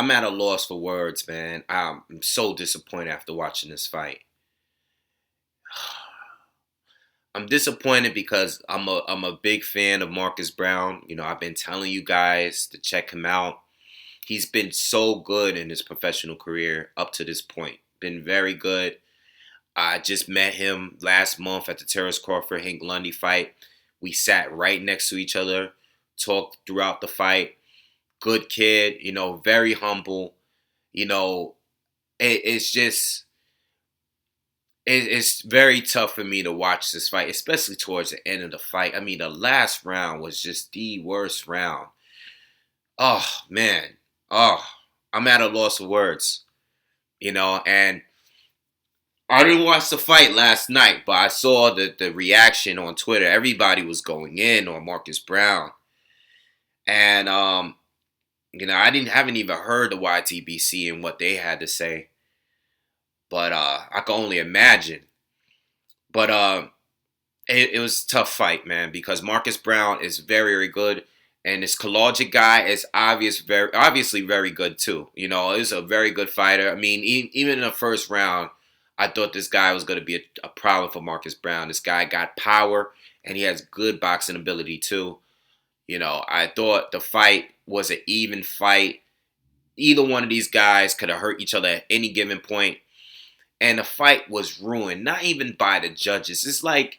I'm at a loss for words, man. I'm so disappointed after watching this fight. I'm disappointed because I'm a big fan of Marcus Brown. I've been telling you guys to check him out. He's been so good in his professional career up to this point. Been very good. I just met him last month at the Terrence Crawford Hank Lundy fight. We sat right next to each other, talked throughout the fight. Good kid, very humble. You know, it's just it's very tough for me to watch this fight, especially towards the end of the fight. I mean, the last round was just the worst round. Oh man, oh, I'm at a loss of words. And I didn't watch the fight last night, but I saw the reaction on Twitter. Everybody was going in on Marcus Brown, and I haven't even heard the YTBC and what they had to say, but I can only imagine. But it was a tough fight, man, because Marcus Brown is very, very good, and this Kalajdzic guy is obviously very good too. He's a very good fighter. I mean, even in the first round, I thought this guy was going to be a problem for Marcus Brown. This guy got power, and he has good boxing ability too. I thought the fight was an even fight. Either one of these guys could have hurt each other at any given point. And the fight was ruined, not even by the judges. It's like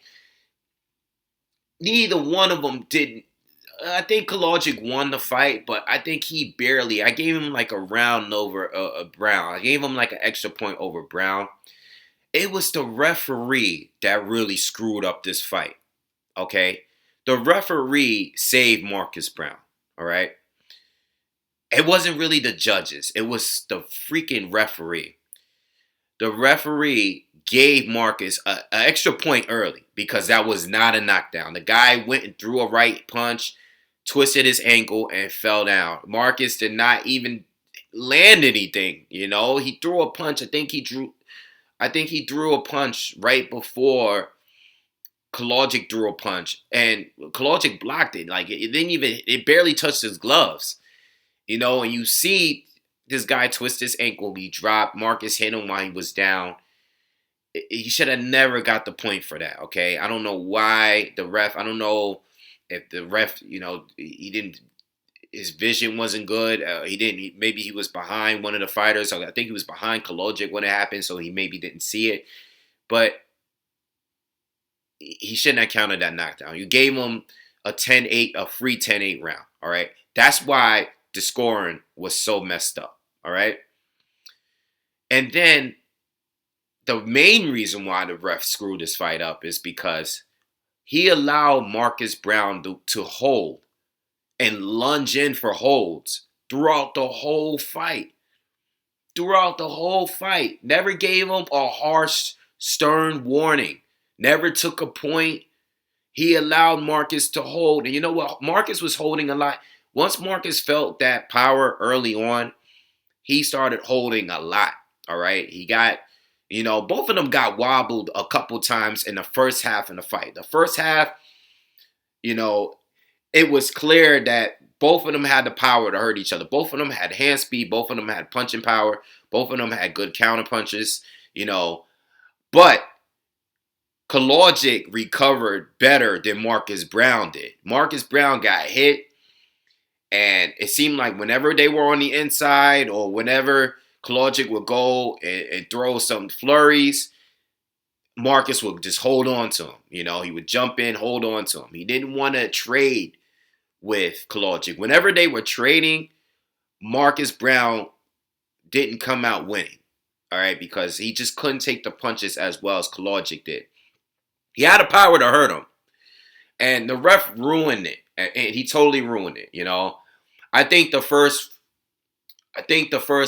neither one of them did. I think Kalajdzic won the fight, but I think he barely. I gave him like a round over Brown. I gave him like an extra point over Brown. It was the referee that really screwed up this fight. Okay? The referee saved Marcus Brown. All right? It wasn't really the judges. It was the freaking referee. The referee gave Marcus an extra point early because that was not a knockdown. The guy went and threw a right punch, twisted his ankle, and fell down. Marcus did not even land anything. He threw a punch. I think he drew a punch right before Kalajdzic threw a punch, and Kalajdzic blocked it. Like it barely touched his gloves. And you see this guy twist his ankle. He dropped. Marcus hit him while he was down. He should have never got the point for that, okay? I don't know why the ref, I don't know if the ref, he didn't, his vision wasn't good. Maybe he was behind one of the fighters. I think he was behind Kalajdzic when it happened, so he maybe didn't see it. But he shouldn't have counted that knockdown. You gave him a 10-8, a free 10-8 round, all right? That's why the scoring was so messed up, all right? And then the main reason why the ref screwed this fight up is because he allowed Marcus Brown to hold and lunge in for holds throughout the whole fight. Throughout the whole fight. Never gave him a harsh, stern warning. Never took a point. He allowed Marcus to hold. And you know what? Marcus was holding a lot. Once Marcus felt that power early on, he started holding a lot. All right? He got, both of them got wobbled a couple times in the first half of the fight. The first half, it was clear that both of them had the power to hurt each other. Both of them had hand speed. Both of them had punching power. Both of them had good counter punches, But Kalajdzic recovered better than Marcus Brown did. Marcus Brown got hit, and it seemed like whenever they were on the inside or whenever Kalajdzic would go and throw some flurries, Marcus would just hold on to him. He would jump in, hold on to him. He didn't want to trade with Kalajdzic. Whenever they were trading, Marcus Brown didn't come out winning. All right, because he just couldn't take the punches as well as Kalajdzic did. He had the power to hurt him. And the ref ruined it. And he totally ruined it, I think the first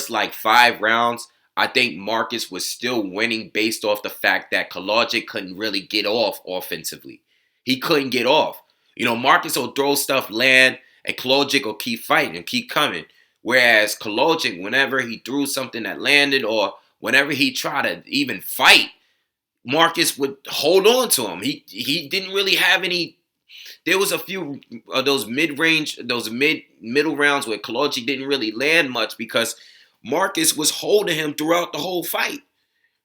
like 5 rounds, I think Marcus was still winning based off the fact that Kalajdzic couldn't really get off offensively. He couldn't get off. Marcus will throw stuff, land, and Kalajdzic will keep fighting and keep coming. Whereas Kalajdzic, whenever he threw something that landed or whenever he tried to even fight, Marcus would hold on to him. He didn't really have any There was a few of those mid-range, those middle rounds where Kalajdzic didn't really land much because Marcus was holding him throughout the whole fight,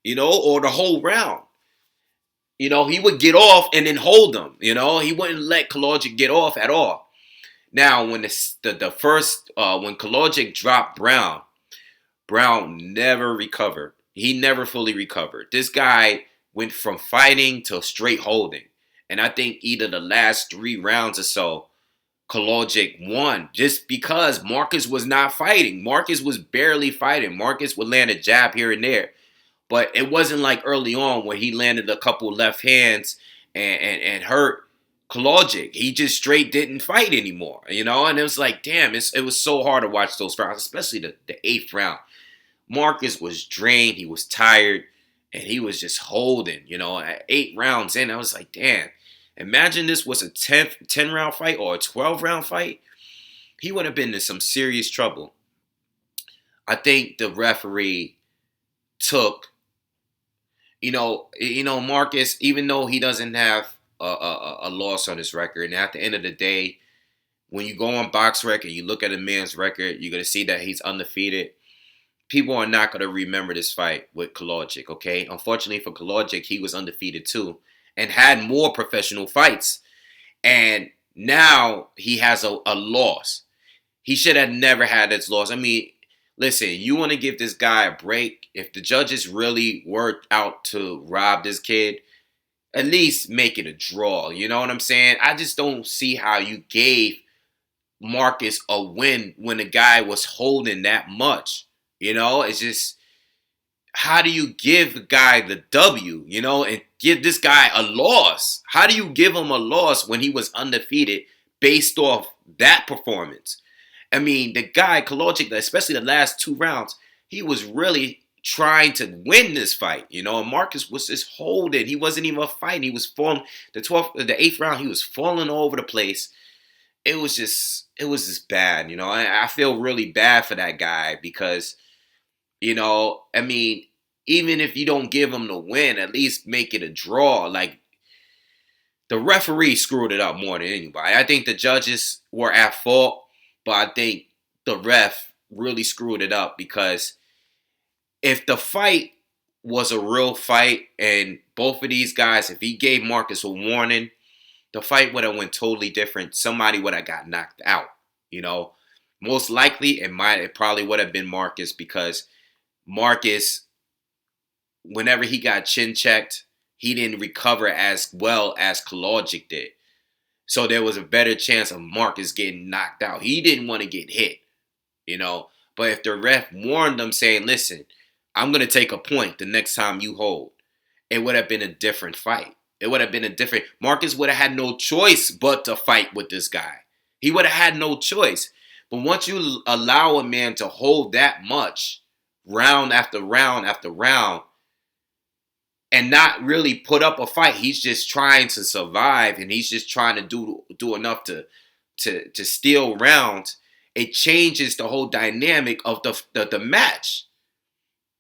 or the whole round. He would get off and then hold him. He wouldn't let Kalajdzic get off at all. Now, when the first when Kalajdzic dropped Browne never recovered. He never fully recovered. This guy went from fighting to straight holding. And I think either the last 3 rounds or so, Kalajdzic won just because Marcus was not fighting. Marcus was barely fighting. Marcus would land a jab here and there. But it wasn't like early on where he landed a couple left hands and hurt Kalajdzic. He just straight didn't fight anymore, And it was like, damn, it was so hard to watch those rounds, especially the 8th round. Marcus was drained. He was tired. And he was just holding, at 8 rounds in. I was like, damn, imagine this was a 10-round fight or a 12-round fight. He would have been in some serious trouble. I think the referee took, Marcus, even though he doesn't have a loss on his record, and at the end of the day, when you go on BoxRec and you look at a man's record, you're going to see that he's undefeated. People are not going to remember this fight with Kalajdzic, okay? Unfortunately for Kalajdzic, he was undefeated too and had more professional fights. And now he has a loss. He should have never had this loss. I mean, listen, you want to give this guy a break. If the judges really worked out to rob this kid, at least make it a draw. You know what I'm saying? I just don't see how you gave Marcus a win when the guy was holding that much. It's just, how do you give a guy the W, and give this guy a loss? How do you give him a loss when he was undefeated based off that performance? I mean, the guy, Kalajdzic, especially the last 2 rounds, he was really trying to win this fight, and Marcus was just holding. He wasn't even fighting. He was falling. The 8th round, he was falling all over the place. It was just bad, I feel really bad for that guy because, I mean, even if you don't give him the win, at least make it a draw. Like, the referee screwed it up more than anybody. I think the judges were at fault, but I think the ref really screwed it up because if the fight was a real fight and both of these guys, if he gave Marcus a warning, the fight would have went totally different. Somebody would have got knocked out, Most likely, it probably would have been Marcus because Marcus, whenever he got chin checked, he didn't recover as well as Kalajdzic did. So there was a better chance of Marcus getting knocked out. He didn't want to get hit, But if the ref warned them saying, listen, I'm going to take a point the next time you hold, it would have been a different fight. It would have been Marcus would have had no choice but to fight with this guy. He would have had no choice. But once you allow a man to hold that much, round after round after round, and not really put up a fight, he's just trying to survive and he's just trying to do enough to steal rounds. It changes the whole dynamic of the match.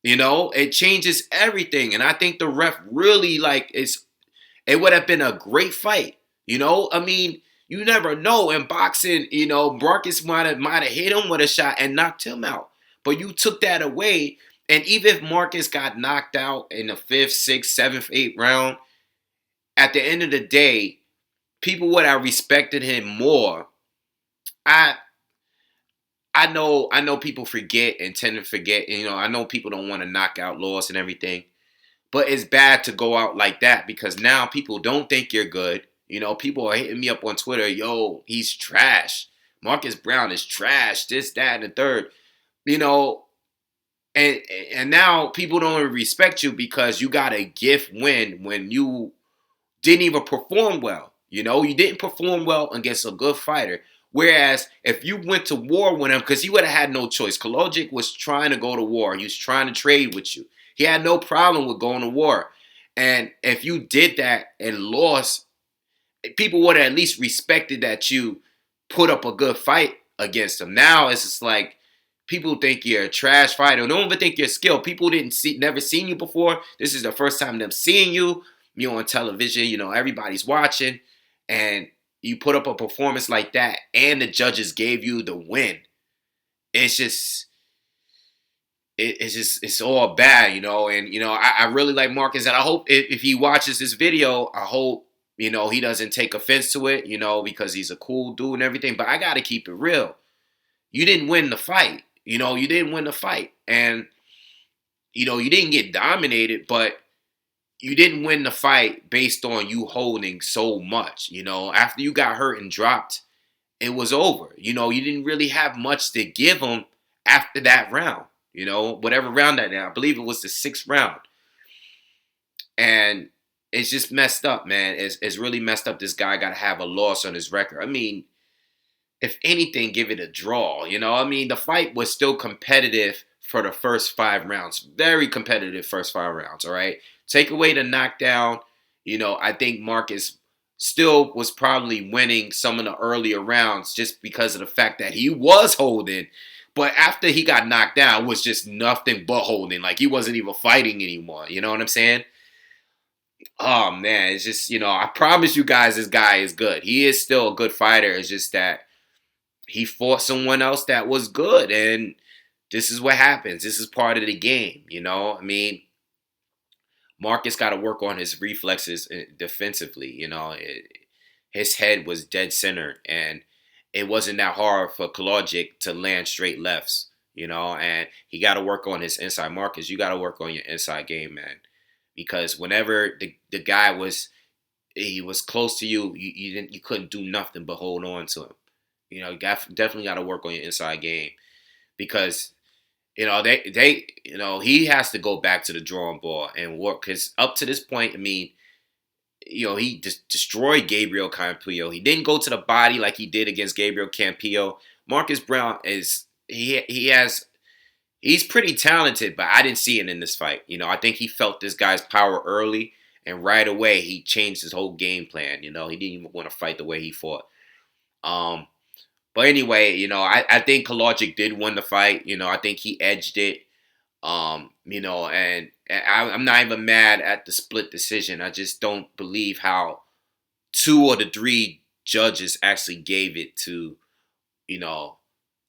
It changes everything. And I think the ref really it would have been a great fight. I mean, you never know. In boxing, Marcus might have hit him with a shot and knocked him out. But you took that away. And even if Marcus got knocked out in the 5th, 6th, 7th, 8th round, at the end of the day, people would have respected him more. I know people forget and tend to forget. I know people don't want to knock out laws and everything. But it's bad to go out like that because now people don't think you're good. People are hitting me up on Twitter. Yo, he's trash. Marcus Browne is trash. This, that, and the third. And now people don't even respect you because you got a gift win when you didn't even perform well. You didn't perform well against a good fighter. Whereas if you went to war with him, because he would have had no choice. Kalajdzic was trying to go to war. He was trying to trade with you. He had no problem with going to war. And if you did that and lost, people would have at least respected that you put up a good fight against him. Now it's just like people think you're a trash fighter. Don't even think you're skilled. People never seen you before. This is the first time them seeing you. You're on television. Everybody's watching. And you put up a performance like that, and the judges gave you the win. It's just it's all bad, you know. And I really like Marcus, and I hope if he watches this video, I hope he doesn't take offense to it, because he's a cool dude and everything. But I gotta keep it real. You didn't win the fight. You didn't win the fight, and you didn't get dominated, but you didn't win the fight based on you holding so much. After you got hurt and dropped, it was over. You didn't really have much to give him after that round. Whatever round that now, I believe it was the 6th round. And it's just messed up, man. It's really messed up. This guy got to have a loss on his record. I mean, if anything, give it a draw. I mean, the fight was still competitive for the first 5 rounds. Very competitive first 5 rounds, all right? Take away the knockdown, I think Marcus still was probably winning some of the earlier rounds just because of the fact that he was holding. But after he got knocked down, it was just nothing but holding. Like, he wasn't even fighting anymore. You know what I'm saying? Oh, man. It's just, I promise you guys this guy is good. He is still a good fighter. It's just that he fought someone else that was good. And this is what happens. This is part of the game, I mean, Marcus got to work on his reflexes defensively. His head was dead center, and it wasn't that hard for Kalajdzic to land straight lefts. And he got to work on his inside. Marcus, you got to work on your inside game, man, because whenever the guy was close to you, you couldn't do nothing but hold on to him. Definitely got to work on your inside game, because he has to go back to the drawing board and work. Because up to this point, I mean, he just destroyed Gabriel Campillo. He didn't go to the body like he did against Gabriel Campillo. Marcus Browne he's pretty talented, but I didn't see it in this fight. I think he felt this guy's power early, and right away he changed his whole game plan. He didn't even want to fight the way he fought. But anyway, I think Kalajdzic did win the fight. I think he edged it. And I'm not even mad at the split decision. I just don't believe how 2 of the 3 judges actually gave it to,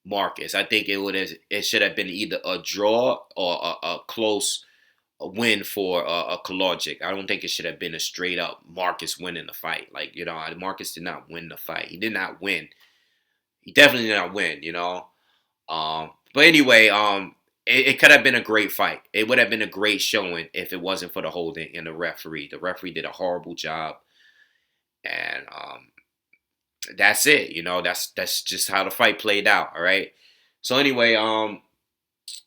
Marcus. I think it should have been either a draw or a close win for a Kalajdzic. I don't think it should have been a straight up Marcus winning the fight. Like, Marcus did not win the fight. He did not win. He definitely did not win, But anyway, it could have been a great fight. It would have been a great showing if it wasn't for the holding and the referee. The referee did a horrible job. And that's it. That's just how the fight played out, all right? So anyway,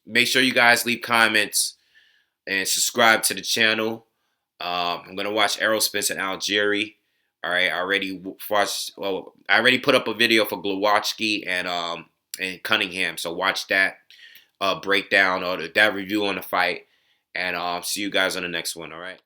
make sure you guys leave comments and subscribe to the channel. I'm going to watch Errol Spence and Algieri. All right, I already watched. Well, I already put up a video for Glowacki and Cunningham. So watch that breakdown or that review on the fight, and see you guys on the next one. All right.